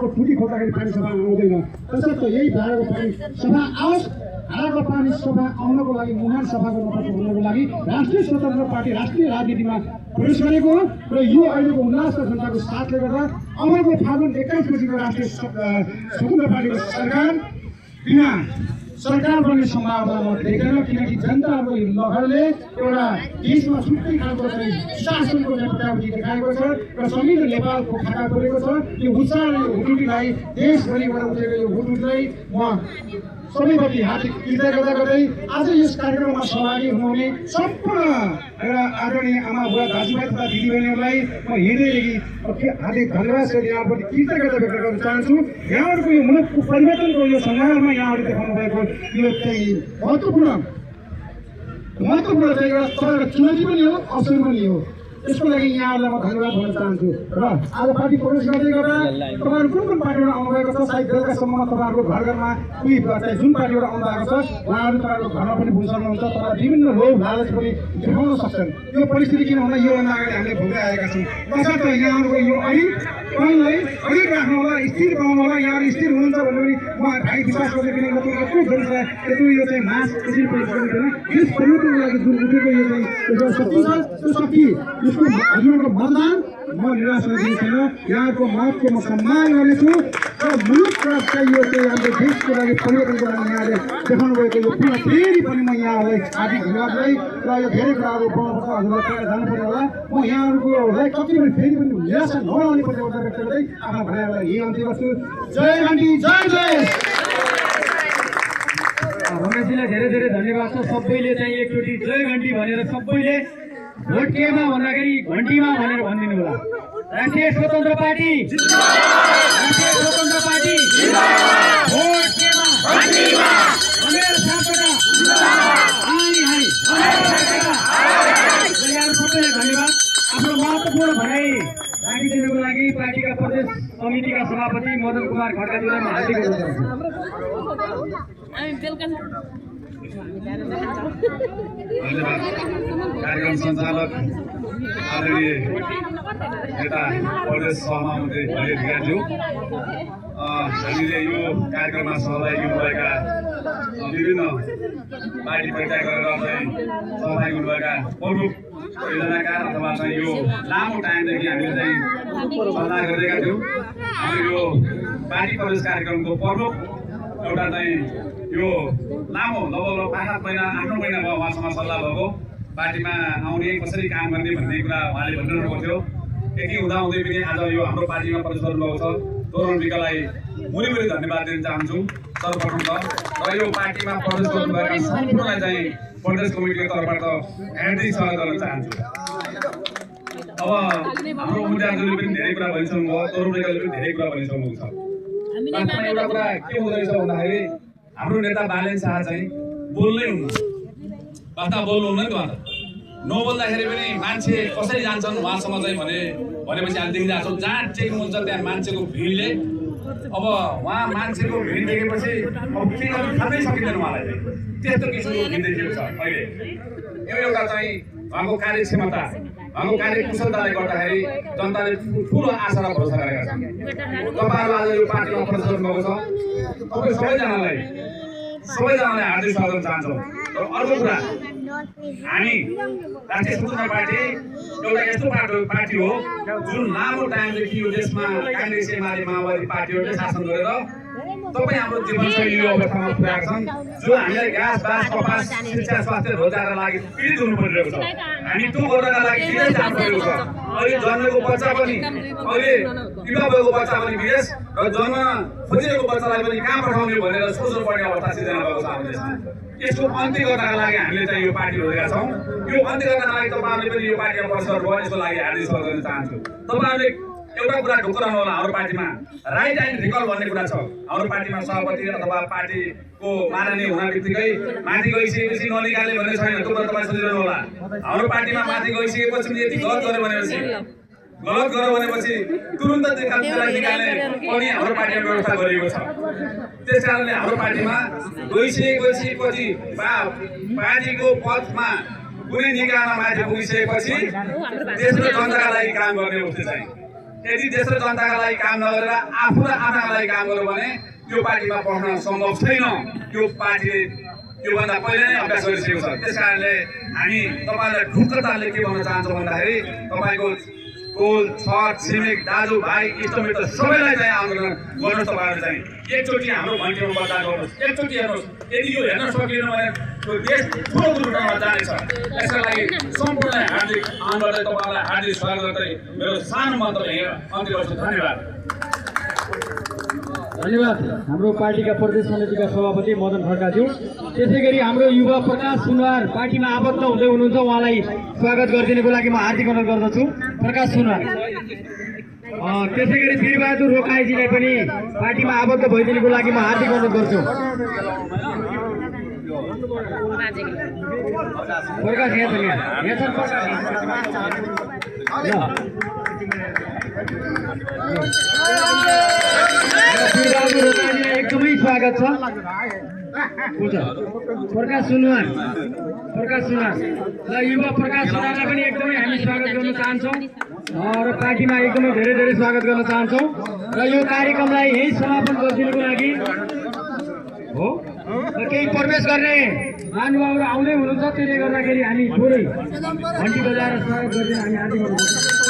धाराको टुटी खोज्दाखेरि पानी सफा आउँदैन त्यसर्थ यही धाराको पानी सफा आओस् धाराको पानी सफा आउनको लागि मुहान सफा गर्नको लागि राष्ट्रिय स्वतन्त्र पार्टी राष्ट्रिय राजनीतिमा प्रवेश गरेको र यो अहिलेको उल्लासका जनताको साथले गर्दा अबको फागुन 21 गतिको राष्ट्रिय स्वतन्त्र पार्टीको सरकार बन्ने सम्भावना म देख्दैन किनकि जनताको लहरले एउटा देशमा छुट्टै खालको चाहिँ शासनको नेतृत्व देखाएको छ र संविधान नेपालको खाता खोलेको छ यो उत्साहले हुटुटीलाई देशभरिबाट उठेको यो हुटुटीलाई म सबैप्रति हार्दिक कृतज्ञता गर्दै आज यस कार्यक्रममा सहभागी हुनुहुने सम्पूर्ण एउटा आदरणीय आमा बुवा दाजुभाइ तथा दिदीबहिनीहरूलाई म हृदयदेखि हार्दिक धन्यवाद सहित यहाँप्रति कृतज्ञता व्यक्त गर्न चाहन्छु यहाँहरूको यो मुलुकको परिवर्तनको यो सङ्घर्षमा यहाँहरूले देखाउनु भएको यो चाहिँ महत्त्वपूर्ण चाहिँ एउटा तपाईँको चुनौती पनि हो अवसर पनि हो यसको लागि यहाँहरूलाई म धन्यवाद भन्न चाहन्छु र आज पार्टी प्रवेश गर्दै गर्दा तपाईँहरू कुन पार्टीबाट आउनुभएको छ सायद बेलुकासम्म तपाईँहरूको घर घरमा कोही चाहिँ जुन पार्टीबाट आउनुभएको छ उहाँहरू तपाईँहरूको घरमा पनि पुग्न सक्नुहुन्छ तर विभिन्न लोभ लालच पनि देखाउन सक्छन् यो परिस्थिति किन हुँदा योभन्दा अगाडि हामीले भोग्दै आएका छौँ तसर्थ यहाँहरूको यो अघि राख्नु होला स्थिर बनाउनु होला यहाँहरू स्थिर हुनुहुन्छ भने पनि म भाइ विश्वास गर्छु किनकि यत्रो जनता यत्रो यो चाहिँ मास यसरी परिवर्तन यस परिवर्तनको लागि जुन उठेको यो चाहिँ शक्ति छ त्यो शक्ति यसको हजुरहरूको मतदान म निराश हुने छैन यहाँको मतको म सम्मान गर्नेछु र मुलुकका चाहिँ यो चाहिँ हाम्रो देशको लागि परिवर्तनको लागि यहाँले देखाउनु भएको यो पुरा फेरि पनि म यहाँहरूलाई हार्दिक धन्यवाद दिँदै र यो धेरै कुराहरू बनाउनुपर्छ हजुरलाई कहाँ जानुपर्ने होला म यहाँहरूकोलाई कति पनि फेरि पनि निराश नहुने प्रतिबद्धता व्यक्त गर्दै आफ्नो भनाइहरूलाई यही अन्त्य गर्छु जय घन्टी जय जय रमेशजीलाई धेरै धेरै धन्यवाद छ सबैले चाहिँ एकचोटि जय घन्टी भनेर सबैले भोट केमा भन्दाखेरि घन्टीमा भनेर भनिदिनु होला राष्ट्रिय स्वतन्त्र पार्टी राष्ट्रिय स्वतन्त्र पार्टी भोट केमा घन्टीमा भनेर सापटा हाई हाई यहाँहरू सबैलाई धन्यवाद आफ्नो महत्त्वपूर्ण भनाइ राखिदिनुको लागि पार्टीका प्रदेश समितिका सभापति मदन कुमार खड्काजीलाई म हार्दिक अनुरोध कार्यक्रम सञ्चालक आदरणीय नेता प्रदेश सभामुख्य ज्ञानज्यू हामीले यो कार्यक्रममा सहभागी हुनुभएका विभिन्न पार्टी परित्याग गरेर चाहिँ सहभागी हुनुभएका प्रमुख योजनाकार अथवा चाहिँ यो लामो टाइमदेखि हामीले चाहिँ सल्लाह गरिरहेका थियौँ हाम्रो यो पार्टी प्रवेश कार्यक्रमको प्रमुख एउटा चाहिँ यो लामो लगभग 5-7 महिना 8 महिना भयो उहाँसँग सल्लाह भएको पार्टीमा आउने कसरी काम गर्ने भन्ने कुरा उहाँले भनिरहनु थियो यति हुँदाहुँदै पनि आज यो हाम्रो पार्टीमा प्रवेश गर्नुभएको छ तोरण विकालाई मुरी धन्यवाद दिन चाहन्छु सर्वप्रथम त र यो पार्टीमा प्रवेश गर्नुभएका सम्पूर्णलाई चाहिँ प्रदेश कमिटीको तर्फबाट हार्दिक स्वागत गर्न चाहन्छु अब हाम्रो मुद्दाहरूले पनि धेरै कुरा भनिसक्नु भयो तोरण विकाले पनि धेरै कुरा भनिसक्नु छ एउटा कुरा के हुँदैछ भन्दाखेरि हाम्रो नेता बालेन शाह चाहिँ बोल्नै हुन्न वार्ता बोल्नुहुन्न नि उहाँ नबोल्दाखेरि पनि मान्छे कसरी जान्छन् उहाँसँग चाहिँ भनेपछि हामी देखिरहेको छौँ जहाँ चेकिङ हुन्छ त्यहाँ मान्छेको भिडले अब उहाँ मान्छेको भिड देखेपछि अब के गर्नु थाहा नै सकिँदैन उहाँलाई त्यस्तो किसिमको भिड देखिएको छ अहिले यो एउटा चाहिँ उहाँको कार्यक्षमता उहाँको कार्यकुशलताले गर्दाखेरि जनताले ठुलो आशा र भरोसा गरेका छन् तपाईँहरू आज यो पार्टीमा प्रवेश गर्नुभएको छ तपाईँ सबैजनालाई हार्दिक स्वागत चाहन्छौँ र अर्को कुरा हामी राष्ट्रिय स्वतन्त्र पार्टी एउटा यस्तो पार्टी हो जुन लामो टाइमदेखि यो देशमा काङ्ग्रेस एमाले माओवादी पार्टीहरूले शासन गरेर तपाईँ हाम्रो जीवनशैली यो अवस्थामा पुर्याएका छन् जो हामीलाई घाँस बाँस कपास शिक्षा स्वास्थ्य रोजगारका लागि पीडित हुनु परिरहेको छ हामी त्यो गर्नका लागि विदेश जानु परेको छ अहिले जन्मेको बच्चा पनि अहिले युवा भएको बच्चा पनि विदेश र जन्म खोजिरहेको बच्चालाई पनि कहाँ पठाउने भनेर सोच्नु पर्ने अवस्था सिर्जना भएको छ हाम्रो देशमा यसको अन्त्य गर्नका लागि हामीले चाहिँ यो पार्टी रोजेका छौँ यो अन्त्य गर्नका लागि तपाईँहरूले पनि यो पार्टीमा प्रवेश गर्नुभयो यसको लागि हार्दिक स्वागत गर्न चाहन्छु तपाईँहरूले एउटा कुरा ढुक्राउनु होला हाम्रो पार्टीमा राइट एन्ड रिकल भन्ने कुरा छ हाम्रो पार्टीमा सभापति अथवा पार्टीको माननीय हुन बित्तिकै माथि गइसकेपछि ननिकाल्ने भन्ने छैन त्यो कुरा तपाईँ सोचिरहनु होला हाम्रो पार्टीमा माथि गइसकेपछि यति गलत गर्यो भनेपछि तुरुन्त त्यसलाई निकाल्ने पनि हाम्रो पार्टीमा व्यवस्था गरिएको छ त्यस कारणले हाम्रो पार्टीमा गइसकेपछि पार्टीको पथमा कुनै निकायमा माथि पुगिसकेपछि देशको जनताका लागि काम गर्ने उद्देश्य चाहिँ यदि देश र जनताका लागि काम नगरेर आफू र आफूका लागि काम गर्यो भने त्यो पार्टीमा पढ्न सम्भव छैन। त्यो पार्टीले योभन्दा पहिले नै अभ्यास गरिसकेको छ। त्यस कारणले हामी तपाईँलाई ढुक्कताले के भन्न चाहन्छौँ भन्दाखेरि तपाईँको टोल छर छिमेक दाजुभाइ इष्टमित्र सबैलाई चाहिँ आन्दोलन गर्नुहोस्। तपाईँहरू चाहिँ एकचोटि हाम्रो घन्टीमा मतदान गर्नुहोस्, एकचोटि हेर्नुहोस्। यदि यो हेर्न सकिएन भने त्यो देश ठुलो दुर्घटनामा जानेछ। यसका लागि सम्पूर्ण हार्दिक आन्दोलनलाई तपाईँलाई हार्दिक स्वागत गर्दै मेरो सानो मन्तव्य अन्त्य गर्छु। धन्यवाद। धन्यवाद हाम्रो पार्टीका प्रदेश समितिका सभापति मदन खड्काज्यू। त्यसै गरी हाम्रो युवा प्रकाश सुनवार पार्टीमा आबद्ध हुँदै हुनुहुन्छ, उहाँलाई स्वागत गरिदिनुको लागि म हार्दिक अनुरोध गर्दछु। प्रकाश सुनवार। त्यसै गरी वीरबहादुर रोकाईजीलाई पनि पार्टीमा आबद्ध भइदिनुको लागि म हार्दिक अनुरोध गर्छु। प्रकाश यहाँ छ वीरबहादुर रोकाईजीलाई एकदमै स्वागत छ। प्रकाश सुनवार र युवा प्रकाश सुनवारलाई पनि एकदमै हामी स्वागत गर्न चाहन्छौँ र पार्टीमा एकदमै धेरै धेरै स्वागत गर्न चाहन्छौँ। र यो कार्यक्रमलाई यही समापन गरिदिनुको लागि हो र केही प्रवेश गर्ने महानुभावहरू आउँदै हुनुहुन्छ, त्यसले गर्दाखेरि हामी थोरै घन्टी बजाएर स्वागत गरिदिन हामी हार्दिक अनुरोध गर्छौँ।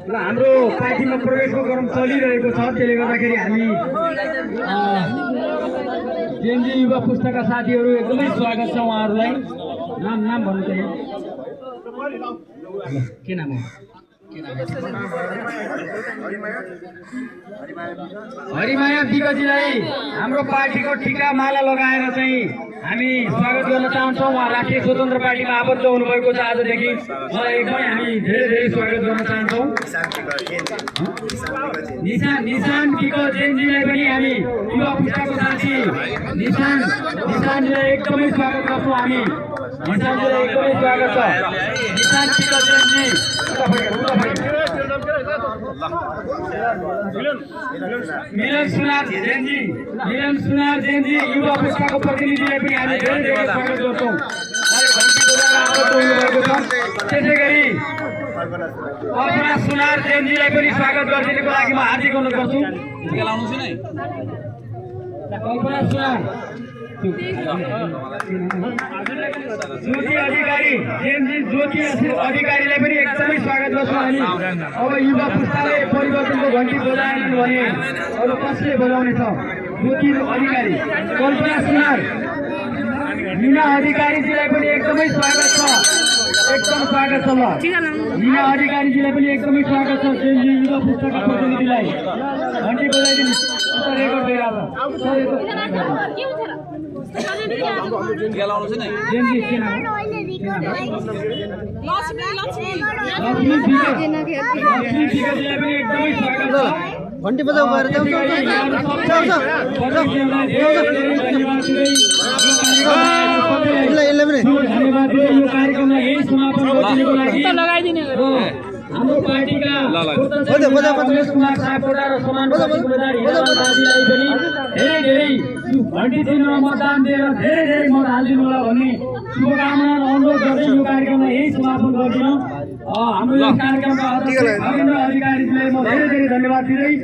र हाम्रो पार्टीमा प्रवेशको क्रम चलिरहेको छ, त्यसले गर्दाखेरि हामी जेएनजी युवा पुस्ताका साथीहरू एकदमै स्वागत छ उहाँहरूलाई। नाम भन्नु चाहिँ के नाम हो? हरिमाया विगतजीलाई हाम्रो पार्टीको टिका माला लगाएर चाहिँ हामी स्वागत गर्न चाहन्छौँ। उहाँ राष्ट्रिय स्वतन्त्र पार्टीमा आबद्ध हुनुभएको छ आजदेखि, उहाँलाई एकदमै हामी धेरै धेरै स्वागत गर्न चाहन्छौँ। निशान पिको जेएनजीलाई पनि हामी युवा पुस्ताको साथी निशानजीलाई एकदमै स्वागत गर्छौँ हामी। निशानजीलाई एकदमै स्वागत छ। निशान पिको जेएनजी मिलन सुनार जेएनजी युवा पुस्ताको प्रतिनिधिलाई पनि हामी धेरै धेरै स्वागत गर्छौँ। त्यसै गरी कल्पना सुनार जेएनजीलाई पनि स्वागत गरिदिनुको लागि म हार्दिक अनुरोध गर्छु। कल्पना सुनार ज्योति अधिकारी जेएनजी ज्योति अधिकारीलाई पनि एकदमै स्वागत गर्छौँ हामी। अब युवा पुस्ताले परिवर्तनको घन्टी बजाएनन् भने अब कसले बजाउने छ? ज्योति अधिकारी, कल्पना सुनार, मीना अधिकारीजीलाई पनि एकदमै स्वागत छ, एकदम स्वागत छ। ल मीना अधिकारीजीलाई पनि एकदमै स्वागत छ। जेएनजी युवा पुस्ताका प्रतिनिधिलाई घन्टी बजाइदिनु रेकर्ड भइरहेको घन्टी बजाउ गएर हाम्रो पार्टीका प्रदेश कुमार सापकोटा र समानुपातिक उम्मेदवार हिरामन दाजुलाई पनि धेरै धेरै घन्टी चिन्हमा मतदान दिएर धेरै धेरै मत हालिदिनु होला भन्ने शुभकामना अनुरोध गर्दै यो कार्यक्रमलाई यही समापन गरिदिनु। हाम्रो यो कार्यक्रमका अध्यक्ष रविन्द्र अधिकारीजीलाई म धेरै धेरै धन्यवाद दिँदै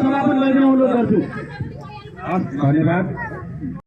समापन गरिदिन अनुरोध गर्छु। धन्यवाद।